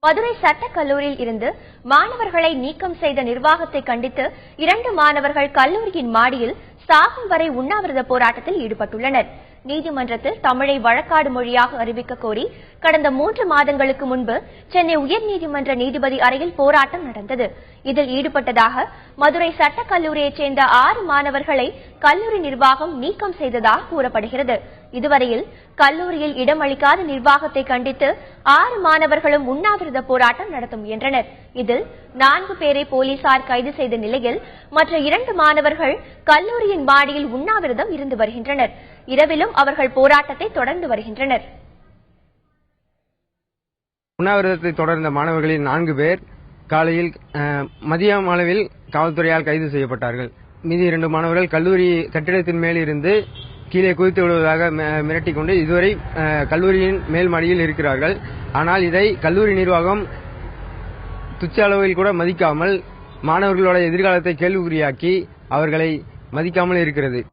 மதுரை சட்டக் கல்லூரியில் இருந்து மாணவர்களை நீக்கம் செய்த நிர்வாகத்தை கண்டித்து 2 மாணவர்கள் கல்லூரியின் மாடியில் சாகும் வரை உண்ணாவிரத போராட்டத்தில் ஈடுபட்டுள்ளனர். நீதிமன்றத்தில் தமிழை வழக்காடு மொழியாக அறிவிக்க கோரி கடந்த 3 மாதங்களுக்கு முன்பு சென்னை உயர்நீதிமன்ற நீதிபதி அறையில் போராட்டம் நடந்தது. இதில் ஈடுபட்டதாக மதுரை சட்டக் கல்லூரியைச் சேர்ந்த 6 மாணவர்களை கல்லூரி நிர்வாகம் நீக்கம் செய்ததாக கூறப்படுகிறது. இதுவரையில் கல்லூரியில் இடமளிக்காத நிர்வாகத்தை கண்டித்து 6 மாணவர்களும் உண்ணாவிரத போராட்டம் நடத்த முயன்றனர். இதில் 4 பேரை போலீசார் கைது செய்த நிலையில் மற்ற 2 மாணவர்கள் கல்லூரியின் மாடியில் உண்ணாவிரதம் இருந்து வருகின்றனர். இரவிலும் அவர்கள் போராட்டத்தை தொடர்ந்து வருகின்றனர். உண்ணாவிரதத்தை தொடர்ந்த மாணவர்களில் 4 பேர் காலையில் மதியம் அளவில் காவல்துறையால் கைது செய்யப்பட்டார்கள். மீதி 2 மாணவர்கள் கல்லூரி கட்டிடத்தின் மேல் இருந்து கீழே குதித்து விடுவதாக மிரட்டிக் கொண்டு இதுவரை கல்லூரியின் மேல் மாடியில் இருக்கிறார்கள். ஆனால் இதை கல்லூரி நிர்வாகம் துச்ச அளவில் கூட மதிக்காமல் மாணவர்களோட எதிர்காலத்தை கேள்விக்குறியாக்கி அவர்களை மதிக்காமல் இருக்கிறது.